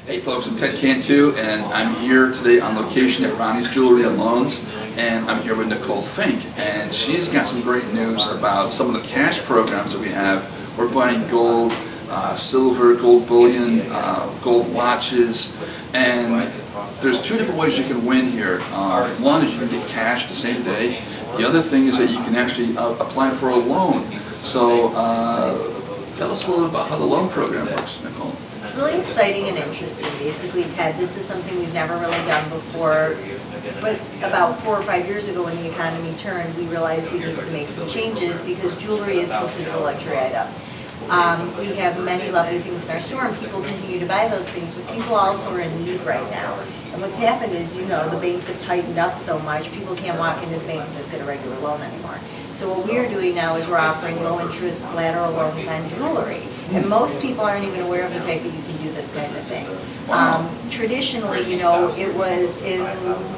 Hey folks, I'm Ted Cantu, and I'm here today on location at Ronnies Jewelers and Loans, and I'm here with Nicole Fink, and she's got some great news about some of the cash programs that we have. We're buying gold, silver, gold bullion, gold watches, and there's two different ways you can win here. One is you can get cash the same day. The other thing is that you can actually apply for a loan. So tell us a little about how the loan program works, Nicole. It's really exciting and interesting. Basically, Ted, this is something we've never really done before, but about 4 or 5 years ago when the economy turned, we realized we needed to make some changes because jewelry is considered a luxury item. We have many lovely things in our store and people continue to buy those things, but people also are in need right now. And what's happened is, you know, the banks have tightened up so much, people can't walk into the bank and just get a regular loan anymore. So what we're doing now is we're offering low interest collateral loans on jewelry. And most people aren't even aware of the fact that you can do this kind of thing. Traditionally, you know, it was in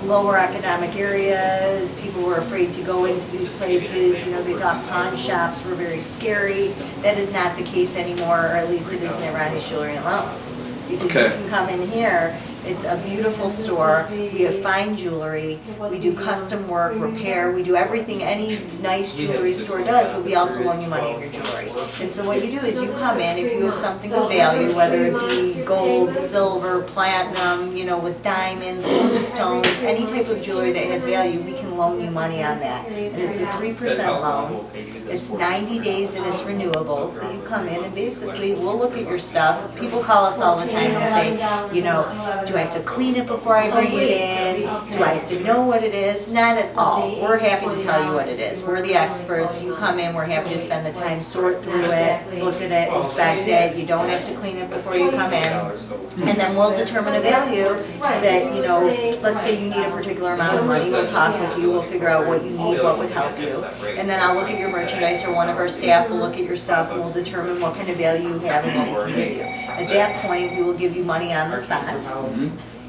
lower economic areas, people were afraid to go into these places, you know, they thought pawn shops were very scary. That is not the case anymore, or at least it isn't at Ronnies Jewelers and Loans. Because you can come in here, it's a beautiful store, we have fine jewelry, we do custom work, repair, we do everything any nice jewelry store does, but we also loan you money on your jewelry. And so what you do is you come in, if you have something of value, whether it be gold, silver, platinum, you know, with diamonds, loose stones, any type of jewelry that has value, we can loan you money on that. And it's a 3% loan, it's 90 days and it's renewable, so you come in and basically we'll look at your stuff. People call us all the time and say, you know, do I have to clean it before I bring it in? Do I have to know what it is? Not at all. We're happy to tell you what it is. We're the experts. You come in, we're happy to spend the time, sort through it, look at it, inspect it. You don't have to clean it before you come in. And then we'll determine a value that, you know, let's say you need a particular amount of money. We'll talk with you. We'll figure out what you need, what would help you. And then I'll look at your merchandise, or one of our staff will look at your stuff, and we'll determine what kind of value you have and what we can give you. At that point, we will give you money on the spot.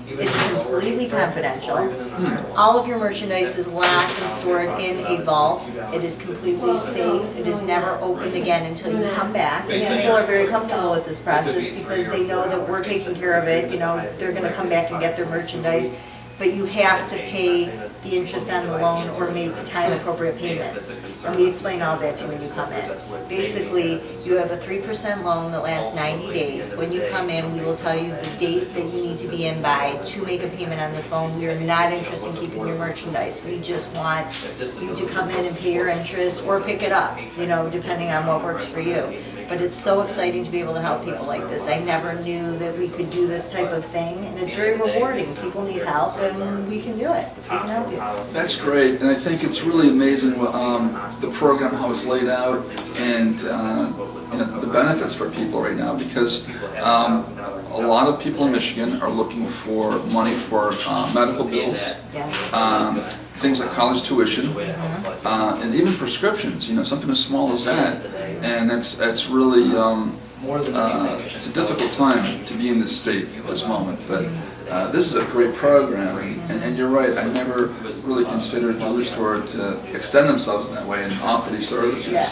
It's completely confidential. All of your merchandise is locked and stored in a vault. It is completely safe. It is never opened again until you come back. And people are very comfortable with this process because they know that we're taking care of it. You know, they're going to come back and get their merchandise. But you have to pay the interest on the loan or make time-appropriate payments. And we explain all that to you when you come in. Basically, you have a 3% loan that lasts 90 days. When you come in, we will tell you the date that you need to be in by to make a payment on this loan. We are not interested in keeping your merchandise. We just want you to come in and pay your interest or pick it up, you know, depending on what works for you. But it's so exciting to be able to help people like this. I never knew that we could do this type of thing, and it's very rewarding. People need help, and we can do it. We can help you. That's great, and I think it's really amazing the program, how it's laid out, and you know, the benefits for people right now, because a lot of people in Michigan are looking for money for medical bills, things like college tuition, and even prescriptions, you know, something as small as that. And it's really, it's a difficult time to be in this state at this moment, but this is a great program, and you're right, I never really considered jewelry store to extend themselves in that way and offer these services. Yeah.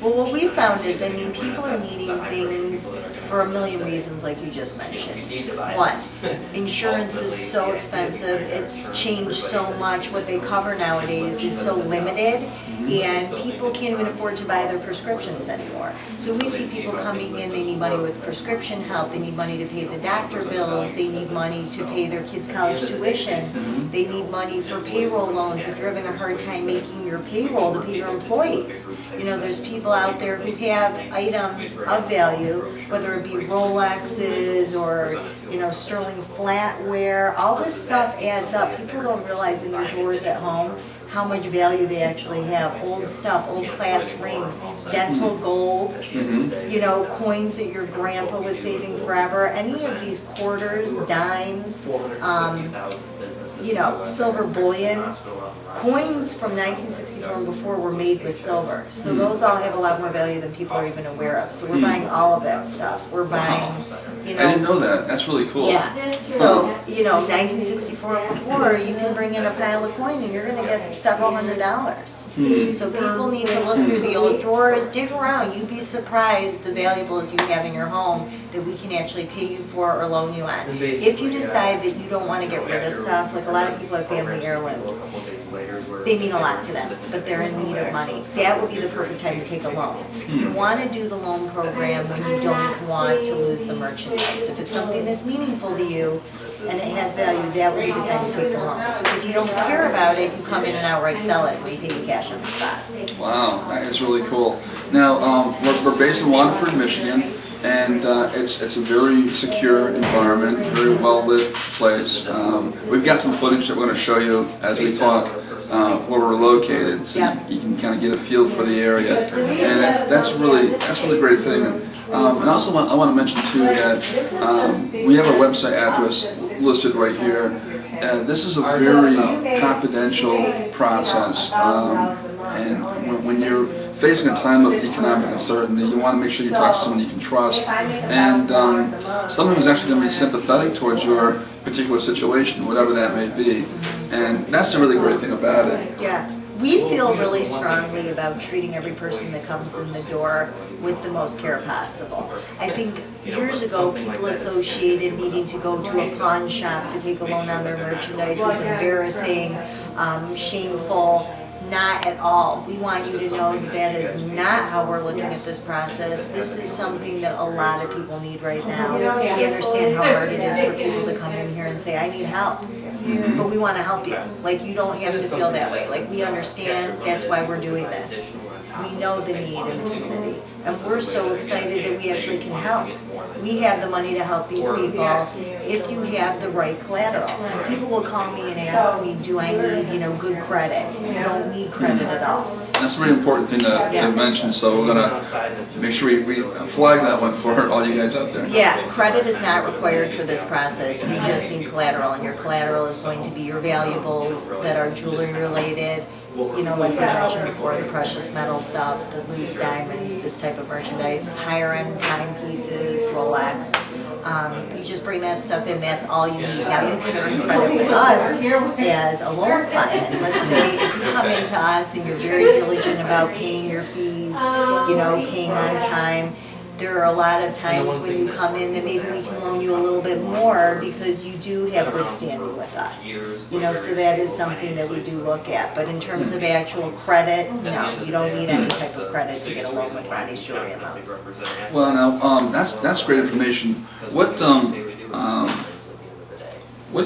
Well, what we found is, I mean, people are needing things for a million reasons, like you just mentioned. One, insurance is so expensive, it's changed so much, what they cover nowadays is so limited, and people can't even afford to buy their prescriptions anymore. So we see people coming in, they need money with prescription help, they need money to pay the doctor bills, they need money to pay their kids' college tuition, they need money for payroll loans if you're having a hard time making your payroll to pay your employees. You know, there's people out there who have items of value, whether it be Rolexes or, you know, sterling flatware. All this stuff adds up. People don't realize in their drawers at home how much value they actually have. Old stuff, old class rings, dental gold, you know, coins that your grandpa was saving forever. Any of these quarters, dimes, you know, silver bullion. Coins from 1964 and before were made with silver, so those all have a lot more value than people are even aware of. So we're buying all of that stuff. We're buying, you know. I didn't know that. That's really cool. Yeah. So, you know, 1964 and before, you can bring in a pile of coin and you're going to get several $100s. So people need to look through the old drawers, dig around. You'd be surprised the valuables you have in your home that we can actually pay you for or loan you on. If you decide that you don't want to get rid of stuff, like a lot of people have family heirlooms, they mean a lot to them, but they're in need of money. That would be the perfect time to take a loan. You want to do the loan program when you don't want to lose the merchandise. If it's something that's meaningful to you and it has value, that would be the time to take the loan. If you don't care about it, you come in and outright sell it and we pay you cash on the spot. Wow, that is really cool. Now, we're based in Waterford, Michigan, and it's a very secure environment, very well-lit place. We've got some footage that we're going to show you as we talk where we're located, so you can kind of get a feel for the area, and that's really a great thing. And also, I want to mention too that we have a website address listed right here. This is a very confidential process, and when you're facing a time of economic uncertainty, you want to make sure you talk to someone you can trust, and someone who's actually going to be sympathetic towards your particular situation, whatever that may be. And that's the really great thing about it. Yeah. We feel really strongly about treating every person that comes in the door with the most care possible. I think years ago people associated needing to go to a pawn shop to take a loan on their merchandise as embarrassing, shameful. Not at all. We want you to know that is not how we're looking at this process. This is something that a lot of people need right now. We understand how hard it is for people to come in here and say, I need help. But we want to help you. Like, you don't have to feel that way. Like, we understand, that's why we're doing this. We know the need in the community. And we're so excited that we actually can help. We have the money to help these people if you have the right collateral. People will call me and ask me, do I need, good credit? You don't need credit at all. That's a very important thing to mention, so we're going to make sure we flag that one for all you guys out there. Yeah, credit is not required for this process. You just need collateral, and your collateral is going to be your valuables that are jewelry related. Like we mentioned before, the precious metal stuff, the loose diamonds, this type of merchandise, higher end timepieces, Rolex. You just bring that stuff in, that's all you need. Now you can earn credit with us as a loan client. Let's say if you come into us and you're very diligent about paying your fees, paying on time, there are a lot of times when you come in that maybe we can loan you a little bit more because you do have good standing with us. So that is something that we do look at. But in terms of actual credit, no, you don't need any type of credit to get a loan with Ronnies Jewelry and Loans. Well, now that's great information. What are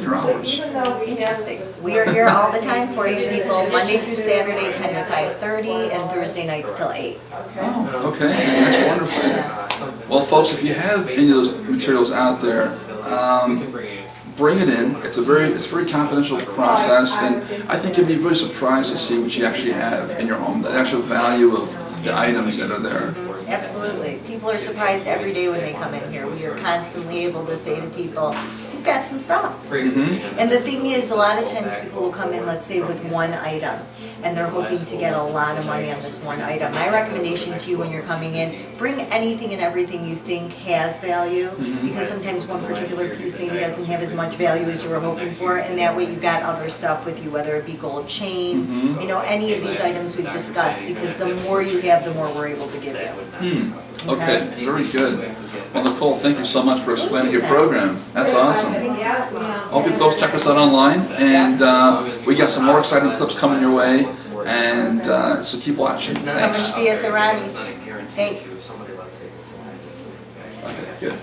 your hours? Interesting. We are here all the time for you people, Monday through Saturday, 10 to 5:30, and Thursday nights till 8. Oh, okay. That's wonderful. Well, folks, if you have any of those materials out there, bring it in. It's a very confidential process, and I think you'll be very surprised to see what you actually have in your home, the actual value of the items that are there. Absolutely. People are surprised every day when they come in here. We are constantly able to say to people, you've got some stuff. And the thing is, a lot of times people will come in, let's say, with one item, and they're hoping to get a lot of money on this one item. My recommendation to you when you're coming in, bring anything and everything you think has value, because sometimes one particular piece maybe doesn't have as much value as you were hoping for, and that way you've got other stuff with you, whether it be gold chain, any of these items we've discussed, because the more you have, the more we're able to give you. Okay, very good. Well, Nicole, thank you so much for explaining your program. That's awesome. Hope you folks check us out online, and we got some more exciting clips coming your way, and so keep watching. Thanks. Come and see us at Ronnies. Thanks. Okay, good.